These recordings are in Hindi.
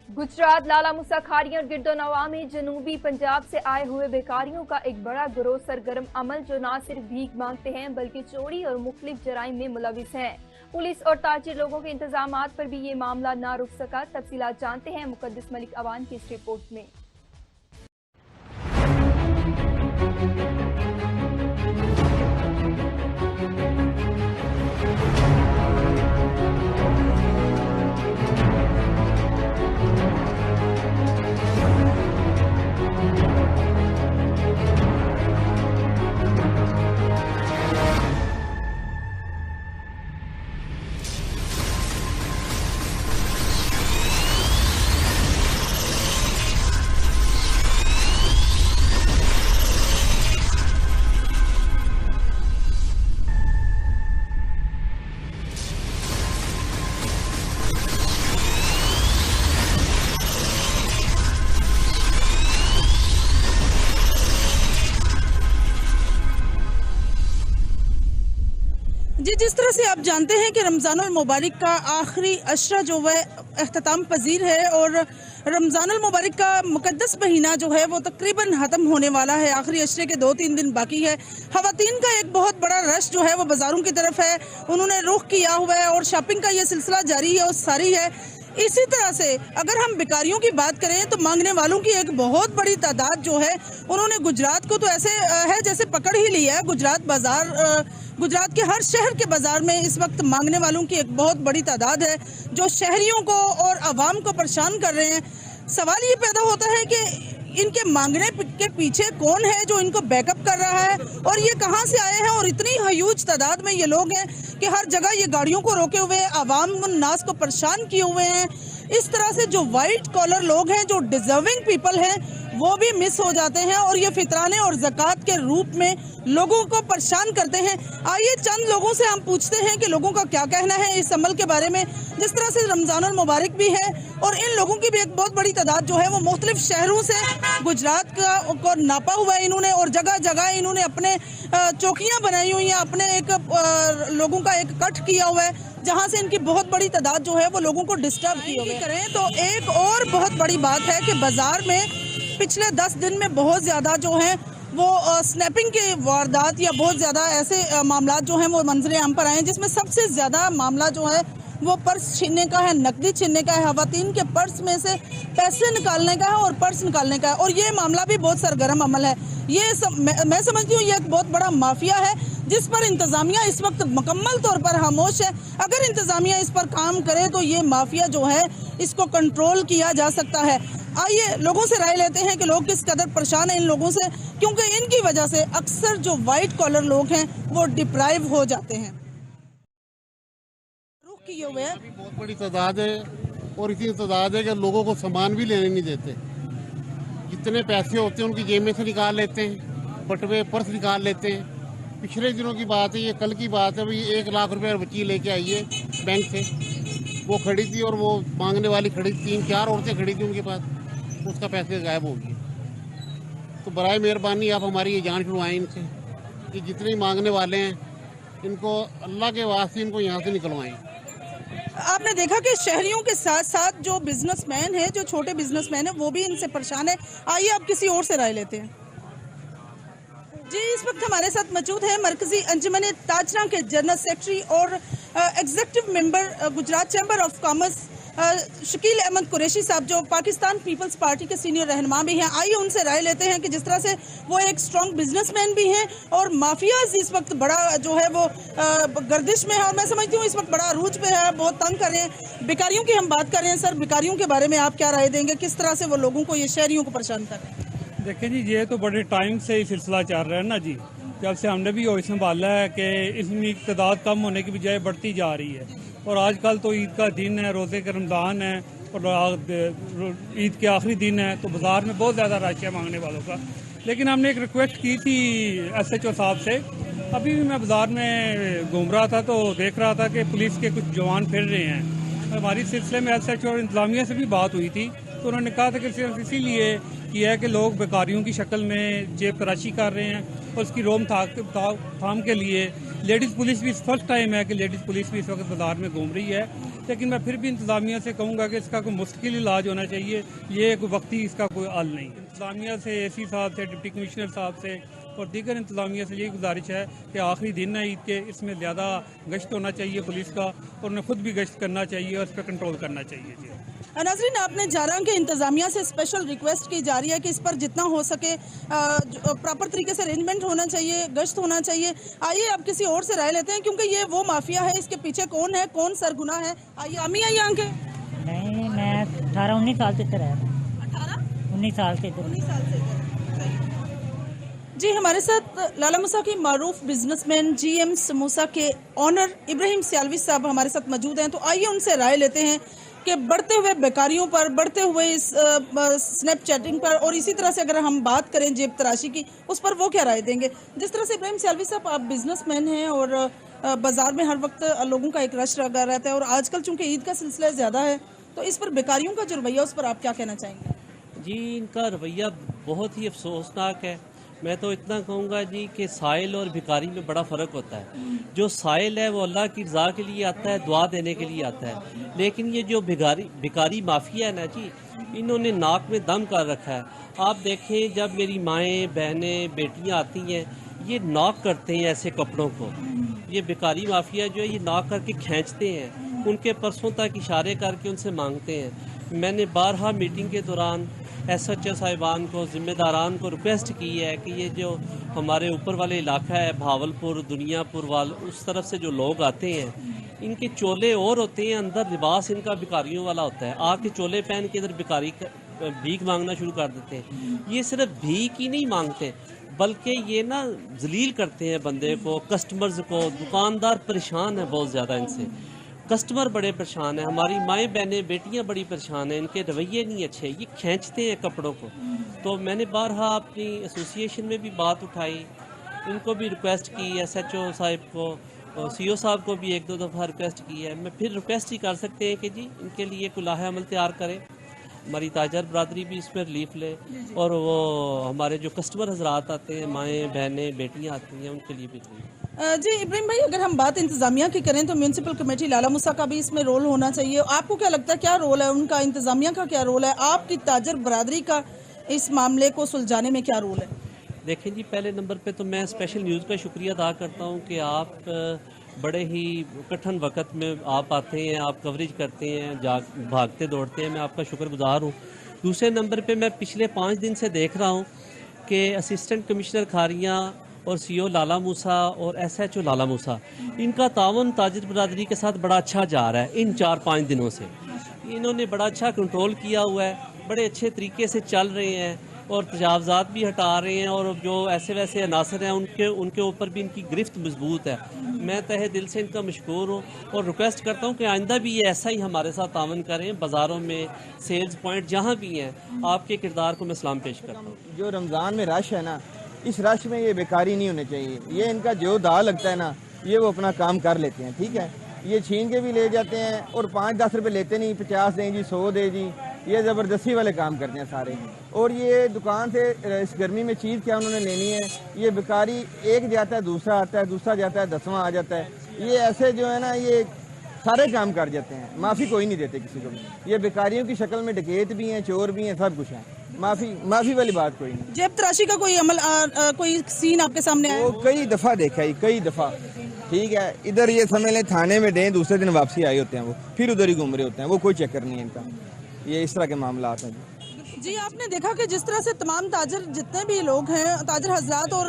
गुजरात लाला मुसा खाड़ी और गिरदोनवा में जनूबी पंजाब से आए हुए बेकारियों का एक बड़ा गिरोह सरगर्म अमल जो न सिर्फ भीख मांगते हैं बल्कि चोरी और मुख्तलिफ जराइम में मुलविस हैं। पुलिस और ताजिर लोगों के इंतजामात पर भी ये मामला न रुक सका। तफसीलात जानते हैं मुकद्दस मलिक अवान की इस रिपोर्ट में। जी, जिस तरह से आप जानते हैं कि रमज़ानुल मुबारक का आखिरी अशरा जो है अख्ताम पजीर है और रमज़ानुल मुबारक का मुकद्दस महीना जो है वो तकरीबन ख़त्म होने वाला है। आखिरी अशरे के 2-3 दिन बाकी है। ख़वातीन का एक बहुत बड़ा रश जो है वो बाज़ारों की तरफ है, उन्होंने रुख किया हुआ है और शॉपिंग का ये सिलसिला जारी है और सारी है। इसी तरह से अगर हम बेकारियों की बात करें तो मांगने वालों की एक बहुत बड़ी तादाद जो है उन्होंने गुजरात को तो ऐसे है जैसे पकड़ ही लिया है। गुजरात के हर शहर के बाजार में इस वक्त मांगने वालों की एक बहुत बड़ी तादाद है जो शहरियों को और आवाम को परेशान कर रहे हैं। सवाल ये पैदा होता है कि इनके मांगने के पीछे कौन है जो इनको बैकअप कर रहा है और ये कहां से आए हैं और इतनी ह्यूज तादाद में ये लोग हैं कि हर जगह ये गाड़ियों को रोके हुए आवाम नास को परेशान किए हुए हैं। इस तरह से जो वाइट कॉलर लोग हैं, जो डिजर्विंग पीपल हैं, वो भी मिस हो जाते हैं और ये फितराने और ज़कात के रूप में लोगों को परेशान करते हैं। आइए चंद लोगों से हम पूछते हैं कि लोगों का क्या कहना है इस अमल के बारे में। जिस तरह से रमज़ानुल मुबारक भी है और इन लोगों की भी एक बहुत बड़ी तादाद जो है वो मुख्तलिफ शहरों से गुजरात को नापा हुआ है इन्होंने और जगह जगह इन्होंने अपने चौकियाँ बनाई हुई हैं, अपने एक लोगों का एक कट किया हुआ है जहाँ से इनकी बहुत बड़ी तादाद जो है वो लोगों को डिस्टर्ब किए हुए करें। तो एक और बहुत बड़ी बात है कि बाजार में पिछले 10 दिन में बहुत ज़्यादा जो है वो स्नैपिंग के वारदात या बहुत ज़्यादा ऐसे मामला जो हैं वो मंजरे आम पर आए हैं, जिसमें सबसे ज़्यादा मामला जो है वो पर्स छीनने का है, नकदी छीनने का है। ख़वातीन के पर्स में से पैसे निकालने का है और पर्स निकालने का है और ये मामला भी बहुत सरगर्म अमल है। ये मैं समझती हूँ ये एक बहुत बड़ा माफिया है जिस पर इंतज़ामिया इस वक्त मुकम्मल तौर पर खामोश है। अगर इंतज़ामिया इस पर काम करे तो ये माफिया जो है इसको कंट्रोल किया जा सकता है। आइए लोगों से राय लेते हैं कि लोग किस कदर परेशान हैं इन लोगों से, क्योंकि इनकी वजह से अक्सर जो वाइट कॉलर लोग हैं वो डिप्राइव हो जाते हैं। रुख किए हुए हैं बहुत बड़ी तादाद है और इतनी तादाद है कि लोगों को सामान भी लेने नहीं देते। जितने पैसे होते हैं उनकी जेब में से निकाल लेते हैं, बटुए पर्स निकाल लेते हैं। पिछले दिनों की बात है, ये कल की बात है, भाई 1 लाख रुपए बच्ची लेके आई है बैंक से। वो खड़ी थी और वो मांगने वाली खड़ी थी, 3-4 औरतें खड़ी थी उनके पास, उसका पैसे गायब हो गए। तो बराए मेहरबानी आप हमारी ये जांच छुड़वाएं इनसे कि जितने मांगने वाले हैं इनको अल्लाह के वास्ते इनको यहाँ से निकलवाएं। आपने देखा कि शहरियों के साथ साथ जो बिजनेसमैन है, जो छोटे बिजनेसमैन है, वो भी इनसे परेशान है। आइए अब किसी और से राय लेते हैं। जी, इस वक्त हमारे साथ मौजूद है मरकजी अंजुमन ताजरा के जनरल सेक्रेटरी और executive member Gujarat Chamber of Commerce Shakeel Ahmed Qureshi साहब, जो पाकिस्तान पीपल्स पार्टी के सीनियर रहनुमा भी हैं। आइए उनसे राय लेते हैं कि जिस तरह से वो एक स्ट्रॉन्ग बिजनेसमैन भी हैं और माफियाज इस वक्त बड़ा जो है वो गर्दिश में है और मैं समझती हूँ इस वक्त बड़ा अरूज पे है, बहुत तंग कर रहे हैं। बेकारियों की हम बात कर रहे हैं। सर, बेकारियों के बारे में आप क्या राय देंगे, किस तरह से वो लोगों को, ये शहरियों को परेशान कर रहे हैं? देखिए जी, ये तो बड़े टाइम से ही सिलसिला चल रहा है ना जी। जब से हमने भी वही संभाला है कि इसमें तादाद कम होने की बजाय बढ़ती जा रही है और आजकल तो ईद का दिन है, रोज़े के रमज़ान है और ईद के आखिरी दिन है, तो बाज़ार में बहुत ज़्यादा रश है मांगने वालों का। लेकिन हमने एक रिक्वेस्ट की थी SHO साहब से। अभी भी मैं बाज़ार में घूम रहा था तो देख रहा था कि पुलिस के कुछ जवान फिर रहे हैं। हमारी सिलसिले में SHO और इंतज़ामिया से भी बात हुई थी तो उन्होंने कहा था कि सिर्फ इसीलिए किया है कि लोग बेकारियों की शक्ल में जेब तराशी कर रहे हैं और उसकी रोम थाम के लिए लेडीज़ पुलिस भी फर्स्ट टाइम है कि लेडीज़ पुलिस भी इस वक्त बाज़ार में घूम रही है। लेकिन मैं फिर भी इंतज़ामिया से कहूँगा कि इसका कोई मुस्तकिल इलाज होना चाहिए, ये कोई वक्ती इसका कोई हल नहीं। इंतज़ामिया से AC साहब से, डिप्टी कमिश्नर साहब से और दीगर इंतज़ामिया से यही गुजारिश है कि आखिरी दिन है ईद के, इसमें ज़्यादा गश्त होना चाहिए पुलिस का और उन्हें खुद भी गश्त करना चाहिए और इस पर कंट्रोल करना चाहिए। जी नाज़रीन, आपने जारा के इंतज़ामिया से स्पेशल रिक्वेस्ट की जा रही है कि इस पर जितना हो सके प्रॉपर तरीके से अरेंजमेंट होना चाहिए, गश्त होना चाहिए। आइए अब किसी और से राय लेते हैं, क्योंकि ये वो माफिया है, इसके पीछे कौन है, कौन सरगुना है। आइए अम्मी, आइए आंके। नहीं, मैं 18-19 साल से इधर है। 19 साल से इधर। 19 साल से इधर। जी, हमारे साथ लाला मूसा के मारूफ बिजनेसमैन GM समोसा के ऑनर इब्राहिम सियालवी साहब हमारे साथ मौजूद हैं। तो आइए उनसे राय लेते हैं कि बढ़ते हुए बेकारियों पर, बढ़ते हुए इस स्नैपचैटिंग पर और इसी तरह से अगर हम बात करें जेब तराशी की, उस पर वो क्या राय देंगे। जिस तरह से इब्राहिम सियालवी साहब, आप बिजनेसमैन हैं और बाजार में हर वक्त लोगों का एक रश लगा रहता है और आजकल चूंकि ईद का सिलसिला ज़्यादा है, तो इस पर बेकारियों का जो रवैया, उस पर आप क्या कहना चाहेंगे। जी, इनका रवैया बहुत ही अफसोसनाक है। मैं तो इतना कहूँगा जी कि साइल और भिखारी में बड़ा फ़र्क होता है। जो साइल है वो अल्लाह की रज़ा के लिए आता है, दुआ देने के लिए आता है, लेकिन ये जो भिखारी माफिया है ना जी, इन्होंने नाक में दम कर रखा है। आप देखें, जब मेरी माएँ, बहनें, बेटियाँ आती हैं, ये नॉक करते हैं ऐसे कपड़ों को। ये भिखारी माफिया जो है ये नॉक करके खींचते हैं, उनके पर्सों तक इशारे करके उनसे मांगते हैं। मैंने बारहा मीटिंग के दौरान SHO साहिबान को, ज़िम्मेदारान को रिक्वेस्ट की है कि ये जो हमारे ऊपर वाले इलाका है, भावलपुर, दुनियापुर वाल, उस तरफ से जो लोग आते हैं, इनके चोले और होते हैं, अंदर लिबास इनका भिखारियों वाला होता है। आके चोले पहन के इधर भिखारी भीख मांगना शुरू कर देते हैं। ये सिर्फ भीख ही नहीं मांगते, बल्कि ये ना जलील करते हैं बंदे को, कस्टमर्स को। दुकानदार परेशान है बहुत ज़्यादा इनसे, कस्टमर बड़े परेशान हैं, हमारी माएँ, बहनें, बेटियाँ बड़ी परेशान हैं, इनके रवैये नहीं अच्छे, ये खींचते हैं कपड़ों को। तो मैंने बारहा अपनी एसोसिएशन में भी बात उठाई, इनको भी रिक्वेस्ट की, SHO साहब को, CO साहब को भी 1-2 दफ़ा रिक्वेस्ट की है। मैं फिर रिक्वेस्ट ही कर सकते हैं कि जी इनके लिए कोई लाहे अमल तैयार करें। हमारी ताजर बरादरी भी इस पर रिलीफ ले, और वो हमारे जो कस्टमर हजरात आते हैं, माएँ, बहनें, बेटियाँ आती हैं, उनके लिए भी रिलीफ। जी इब्राहिम भाई, अगर हम बात इंतजामिया की करें तो म्यूनसिपल कमेटी लाला मूसा का भी इसमें रोल होना चाहिए। आपको क्या लगता है, क्या रोल है उनका, इंतजामिया का क्या रोल है, आपकी ताजर बरादरी का इस मामले को सुलझाने में क्या रोल है। देखें जी, पहले नंबर पे तो मैं स्पेशल न्यूज़ का शुक्रिया अदा करता हूँ कि आप बड़े ही कठिन वक्त में आप आते हैं, आप कवरेज करते हैं, भागते दौड़ते हैं, मैं आपका शुक्रगुजार हूँ। दूसरे नंबर पे मैं पिछले 5 दिन से देख रहा हूँ कि असिस्टेंट कमिश्नर खारियाँ और CO लाला मूसा और SHO लाला मूसा, इनका तावन ताजिर बरादरी के साथ बड़ा अच्छा जा रहा है। इन 4-5 दिनों से इन्होंने बड़ा अच्छा कंट्रोल किया हुआ है, बड़े अच्छे तरीके से चल रहे हैं और तजावज़ात भी हटा रहे हैं, और जो ऐसे वैसे अनासर हैं उनके ऊपर भी इनकी गिरफ्त मजबूत है। मैं तहे दिल से इनका मशकूर हूँ और रिक्वेस्ट करता हूँ कि आइंदा भी ये ऐसा ही हमारे साथ तावन करें। बाज़ारों में, सेल्स पॉइंट जहाँ भी हैं, आपके किरदार को मैं सलाम पेश करता हूँ। जो रमज़ान में रश है ना, इस रश में ये बेकारी नहीं होने चाहिए। ये इनका जो दाव लगता है ना, ये वो अपना काम कर लेते हैं, ठीक है। ये छीन के भी ले जाते हैं और 5-10 रुपये लेते नहीं, 50 दें जी, 100 दे जी, ये ज़बरदस्ती वाले काम करते हैं सारे। और ये दुकान से इस गर्मी में चीज़ क्या उन्होंने लेनी है, ये बेकारी एक जाता है, दूसरा आता है, दूसरा जाता है, 10वां आ जाता है। ये ऐसे जो है ना, ये सारे काम कर जाते हैं, माफ़ी कोई नहीं देते किसी को भी। ये बेकारियों की शक्ल में डकैत भी हैं, चोर भी हैं, सब कुछ है। माफ़ी वाली बात कोई नहीं। जेब तराशी का कोई अमल, कोई सीन आपके सामने आया? वो कई दफ़ा देखा ही, कई दफ़ा, ठीक है। इधर ये समझ लें थाने में दें, दूसरे दिन वापसी आए होते हैं, वो फिर उधर ही घूम रहे होते हैं, वो कोई चक्कर नहीं है इनका। ये इस तरह के मामला हैं जी। आपने देखा कि जिस तरह से तमाम ताजर जितने भी लोग हैं, ताजर हजरात और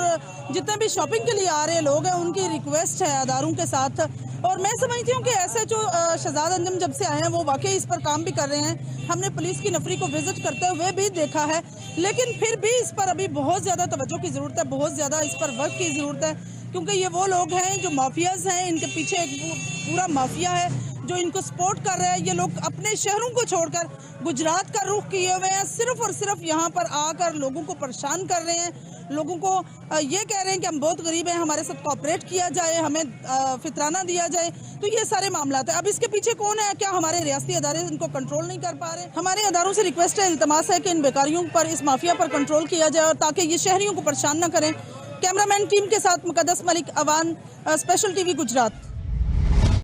जितने भी शॉपिंग के लिए आ रहे लोग हैं, उनकी रिक्वेस्ट है अदारों के साथ। और मैं समझती हूँ कि ऐसे जो शहजाद अंजम जब से आए हैं वो वाकई इस पर काम भी कर रहे हैं। हमने पुलिस की नफरी को विजिट करते हुए भी देखा है, लेकिन फिर भी इस पर अभी बहुत ज़्यादा तवज्जो की ज़रूरत है, बहुत ज़्यादा इस पर वर्क की ज़रूरत है, क्योंकि ये वो लोग हैं जो माफियाज हैं, इनके पीछे एक पूरा माफिया है जो इनको सपोर्ट कर रहे हैं। ये लोग अपने शहरों को छोड़कर गुजरात का रुख किए हुए हैं, सिर्फ और सिर्फ यहाँ पर आकर लोगों को परेशान कर रहे हैं, लोगों को ये कह रहे हैं कि हम बहुत गरीब हैं, हमारे साथ कोऑपरेट किया जाए, हमें फितराना दिया जाए। तो ये सारे मामला है। अब इसके पीछे कौन है? क्या हमारे रियासती अदारे इनको कंट्रोल नहीं कर पा रहे? हमारे अदारों से रिक्वेस्ट है, इल्तमास है कि इन बेकारियों पर, इस माफिया पर कंट्रोल किया जाए, और ताकि ये शहरियों को परेशान न करें। कैमरामैन टीम के साथ मुकद्दस मलिक, अवान, स्पेशल TV गुजरात।